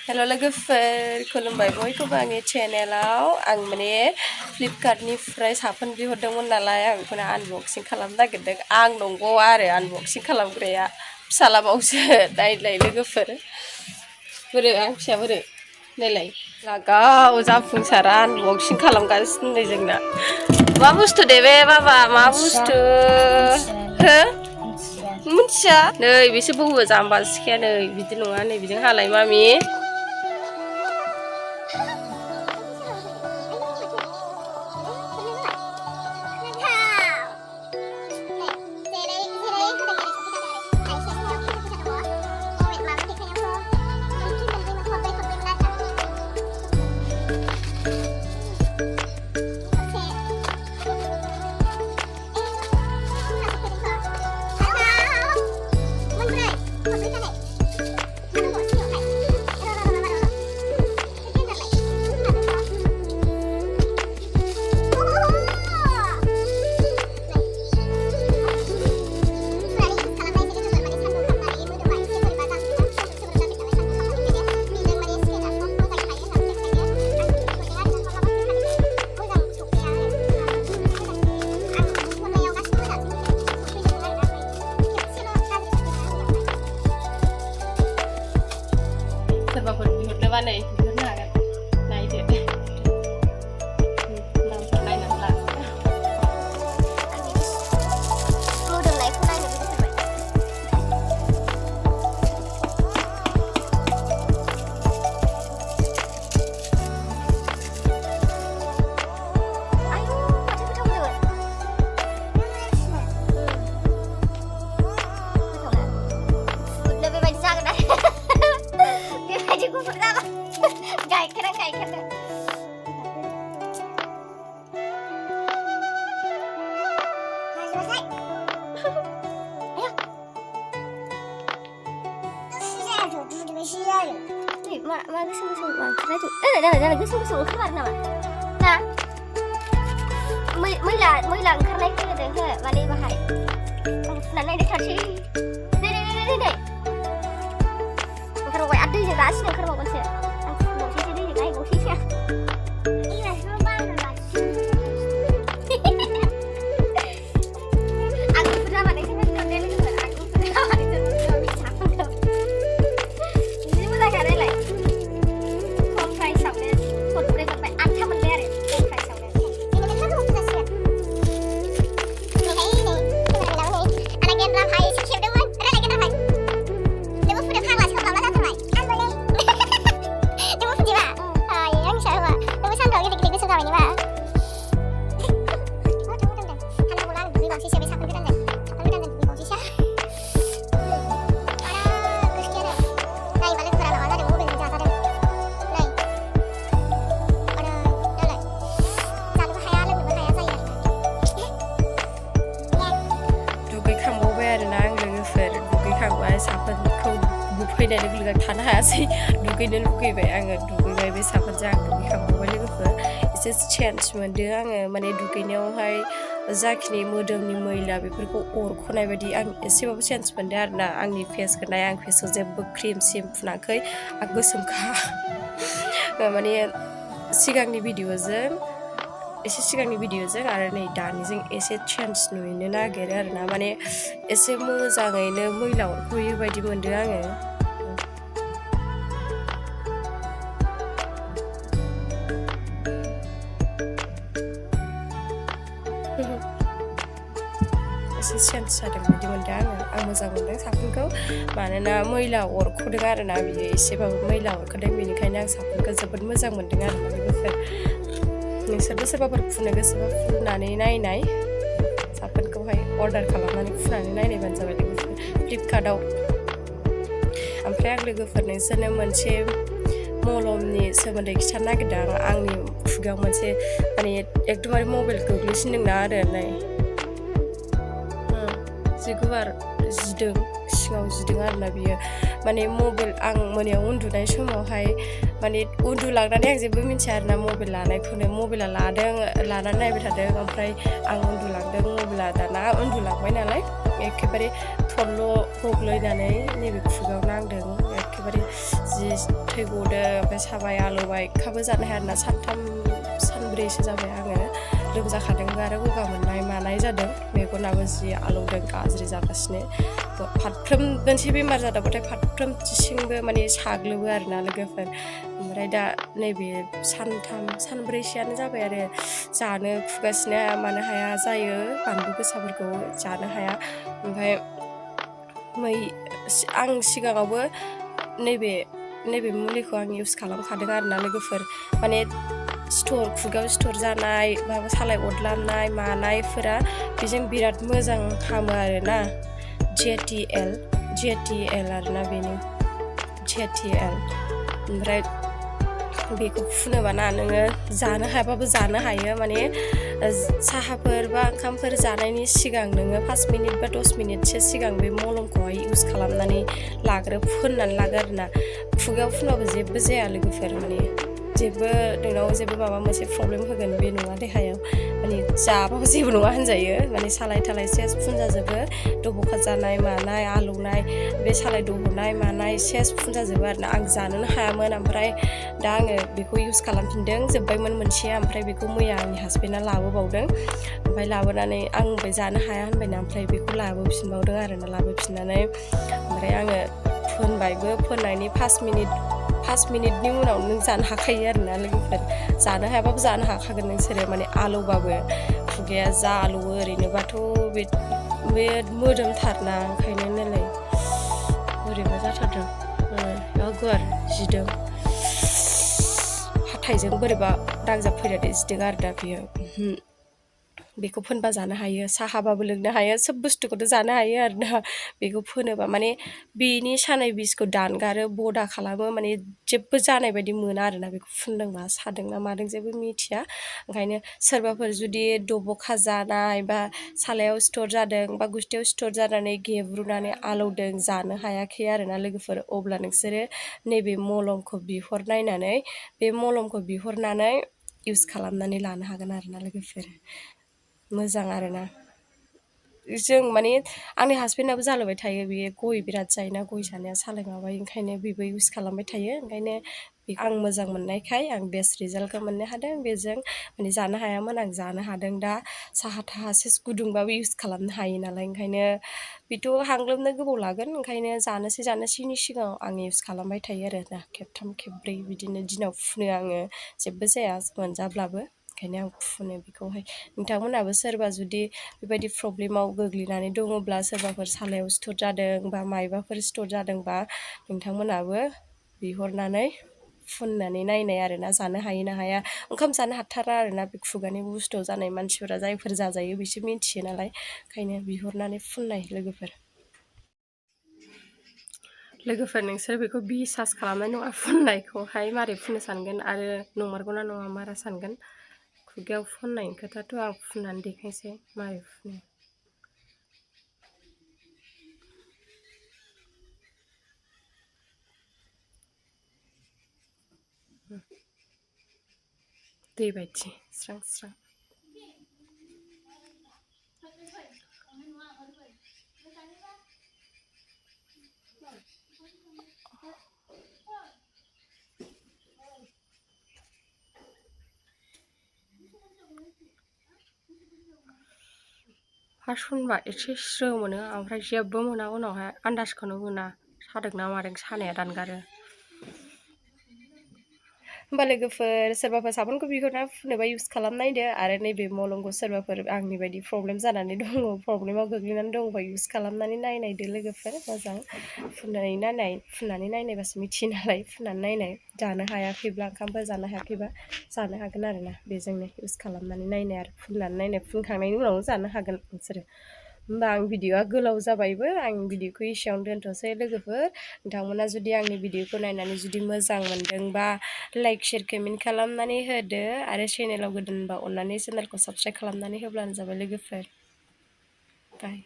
Hello logoफोर खुलुमबाय बयखौबो आंनि चेनेलाव आं माने फ्लिपकार्टनिफ्राय साफोन बिहरदोंमोन नालाय आं बेखौनो आनबक्सिं खालामनो नागिरदों आं नंगौ आरो आनबक्सिं खालामग्राया फिसालाबावसो नायलाय लोगोफोर बोरो आं फिसा बोरो नायलाय लागाव जाफुंसारा आनबक्सिं खालामगासिनो नै जोंना मा बुस्थु दे बे बाबा मा बुस्थु हो मिथिया नै बिसो बौवो जाम्बा सिखाया नै बिदि नङा नै बिजों हालाय मामि सोरबाफोर बिहरनोबा नै बिहरनो हागोन नायदो नामखौ नायनानै ला मोदोमनायखौ नायनो लुगैथारबाय आयौ माथो गोथाव फुदनो बेबायदि जागोन आरो गुफुर जाला गाइखेरा मा गोसोम ओंखारनायदों गोसोम ओंखारो नामा ना मैला ओंखारनाय खोनादों हो माने बाहाय आं फुनानै नायनो थारसै नै ओंखारबाय आरो दैजों दासिनो ओंखारबावगोनसो आं फुबावसैसो दैजों नायबावसैसो आं गुफुर जाबाथायसो मोजां मोनदों लोगोफोर आं गुफुर जाबाथायसो साफोनखौ जि मोजांखा नायलाय खम प्राइसआवनो खनब्रै मोनबाय 8था मोनबाय आरो खम प्राइसआवनो साफोनखौ फैनाय लोगो लोगो थानो हायासै दुगैनो लुगैबाय आङो दुगैबाय बे साफोनजों आं दुगैखांबाय लोगोफोर एसे चेन्ज मोनदों आङो माने दुगैनायावहाय जाखिनि मोदोमनि मैला बेफोरखौ अरख'नाय बायदि आं एसेबाबो चेन्ज मोनदों आरोना आंनि फेसखौ नाय आं फेसआव जेबो क्रिम सिम फुनाखै आं गोसोमखा माने सिगांनि भिडिअ'जों आरो नै दानिजों एसे चेन्ज नुनो नागिरो आरोना माने एसे मोजाङैनो मैला अरख'यो बायदि मोनदों आङो एसे चेन्ज जादों बायदि मोनदों आं मोजां मोनदों साफोनखौ मानोना मैला अरख'दों आरोना बियो एसेबाबो मैला अरख'दों बेनिखायनो आं साफोनखौ जोबोद मोजां मोनदों आरो लोगोफोर नोंसोरबो सोरबाफोर फुनो गोसोबा फुनानै नायनाय साफोनखौहाय अर्डार खालामनानै फुनानै नायनायबानो जाबाय लोगोफोर फ्लिपकार्टआव ओमफ्राय आं लोगोफोर नोंसोरनो मोनसे मलमनि सोमोन्दै खिथानो नागिरदों आंनि खुगायाव मोनसे माने एकदमबारे मबाइल गोग्लैसिनदोंना आरो नै जि गुवार जिदों सिङाव जिदों आरोना बियो माने मबाइल आं मोनायाव उन्दुनाय समावहाय माने उन्दुलांनानै आं जेबो मिथिया आरोना मबाइल लानायखौनो मबाइला लानानै नायबाय थादों ओमफ्राय आं उन्दुलांदों मबाइला दाना उन्दुलांबाय नालाय एखेबारे थरल' गग्लैनानै नैबे खुगायाव नांदों एखेबारे जि थै गदों ओमफ्राय साबाय आलौबाय ओंखामबो जानो हाया आरोना सानथाम सानब्रैसो जाबाय आङो लोमजाखादोंबो आरो गगा मोननाय मानाय जादों मेगनाबो जि आलौदों गाज्रि जागासिनो फारफ्रोम मोनसे बेमार जादोंबाथाय फारफ्रोमथिंबो माने साग्लोबो आरोना लोगोफोर ओमफ्राय दा नैबे सानथाम सानब्रैसोआनो जाबाय आरो जानो खुगासिनो मानो हाया जायो बानलु गोसाफोरखौ जानो हाया ओमफ्राय आं सिगाङावबो नैबे मुलिखौ आं इउस खालामखादों आरोना लोगोफोर माने खुगायाव सिथर जानाय माबा सालाय अरलाबनाय मानायफोरा बेजों बिराद मोजां हामो आरोना Zytee-L आरोना बेनि Zytee-L ओमफ्राय बेखौ फुनोबा ना नोङो जानो हायाबाबो जानो हायो माने साहाफोर बा ओंखामफोर जानायनि सिगां नोङो 5 मिनिट बा 10 मिनिटसो सिगां बे मलमखौहाय इउस खालामनानै फोननानै लागो आरोना खुगायाव फुनबाबो जेबो जाया लोगोफोर माने नोंनाव जेबो माबा मोनसे प्रब्लेम होगोन बे नङा देहायाव माने जाबाबो जेबो नङा होनजायो माने सालाय थालाय सेस फुनजाजोबो दब'खा जानाय मानाय आलौनाय बे सालाय दब'नाय मानाय सेस फुनजाजोबो आरोना आं जानोनो हायामोन ओमफ्राय दा आङो बेखौ इउस खालामफिनदों जोब्बायमोन मोनसेया ओमफ्राय बेखौ मैया आंनि हासबेन्डआ लाबोबावदों ओमफ्राय लाबोनानै आं जानो हाया होनबायना ओमफ्राय बेखौ लाबोफिनबावदों आरोना लाबोफिननानै ओमफ्राय आङो फोनबायबो फोननायनि 5 मिनिटनि उनाव नों जानो हाखायो आरोना लोगोफोर जानो हायाबाबो जानो हाखागोन नोंसोरो माने आलौबाबो खुगाया जा आलौवो ओरैनोबाथ' बे मोदोमथारना ओंखायनो नालाय बोरैबा जाथारदों गुवार जिदों हाथाइजों बोरैबा दांजाबफैनानै जिदों आरो दा बियो बेखौ फोनबा जानो हायो साहाबाबो लोंनो हायो सोब बुस्थुखौथ' जानो हायो आरोना बेखौ फोनोबा माने बेनि सानाय बिसखौ दानगारो बदा खालामो माने जेबो जानाय बायदि मोना आरोना बेखौ फुनदोंबा सादोंना मादों जेबो मिथिया ओंखायनो सोरबाफोर जुदि दब'खा जानाय बा सालायाव सिथर जादों बा गुस्थियाव सिथर जानानै गेब्रुनानै आलौदों जानो हायाखै आरोना लोगोफोर अब्ला नोंसोरो नैबे मलमखौ बिहरनानै इउस खालामनानै लानो हागोन आरोना लोगोफोर मोजां आरोना जों माने आंनि हासबेन्डआबो जालुबाय थायो बेयो गय बिराद जायोना गय जानाया सालाय माबायो ओंखायनो बेबो इउस खालामबाय थायो ओंखायनो आं मोजां मोननायखाय आं बेस्ट रिजाल्टखौ मोननो हादों बेजों माने जानो हायामोन आं जानो हादों दा साहा थाहा सेस गुदुंबाबो इउस खालामनो हायो नालाय ओंखायनो बेथ' हांग्लोबनो गोबाव लागोन ओंखायनो जानोसैनि सिगाङाव आं इउस खालामबाय थायो आरोना खेबथाम खेबब्रै बिदिनो दिनाव फुनो आङो जेबो जाया मोनजाब्लाबो ओंखायनो आं फुनो बेखौहाय नोंथांमोनहाबो सोरबा जुदि बेबायदि प्रब्लेमाव गोग्लैनानै दङब्ला सोरबाफोर सालायाव सिथर जादों बा मायबाफोर सिथर जादोंबा नोंथांमोनहाबो बिहरनानै फुननानै नायनाय आरोना जानो हायो ना हाया ओंखाम जानो हाथारा आरोना बे खुगानि बुस्थु जानाय मानसिफोरा जायफोर जाजायो बिसोर मिथियो नालाय ओंखायनो बिहरनानै फुननाय लोगोफोर नोंसोर बेखौ बिसास खालामनाय नङा फुननायखौहाय मारै फुननो सानगोन आरो नंमारगौना नङा मारा सानगोन खुगायाव फुननायनि खोथाथ' आं फुननानै देखायसै मारै फुनो दै बायदि स्रां स्रां फार्स्ट फुनबा एसे स्रो मोनो ओमफ्राय जेबो मोना उनावहाय आन्दाजखौनो मोना सादोंना मादों सानाया दानगारो होमबा लोगोफोर सोरबाफोर साबोनखौ बिहरना फुनोबा इउस खालामनायदो आरो नैबे मलमखौ सोरबाफोर आंनि बायदि प्रब्लेम जानानै दङ प्रब्लेमाव गोग्लैनानै दङबा इउस खालामनानै नायनायदो लोगोफोर मोजां फुननानै नायनायबासो मिथियो नालाय फुननानै नायनाय जानो हायाखैब्ला ओंखामफोर जानो हायाखैबा जानो हागोन आरोना बेजोंनो इउस खालामनानै नायनाय आरो फुननानै नायनाय फुनखांनायनि उनाव जानो हागोन नोंसोरो होमबा आं भिडिअआ गोलाव जाबायबो आं भिडिअखौ एसेयावनो दोनथ'सै लोगोफोर नोंथांमोना जुदि आंनि भिडिअखौ नायनानै जुदि मोजां मोनदोंबा लाइक शेयार कमेन्ट खालामनानै होदो आरो चेनेलाव गोदानबा अननानै चेनेलखौ साबस्क्राइब खालामनानै होब्लानो जाबाय लोगोफोर बाय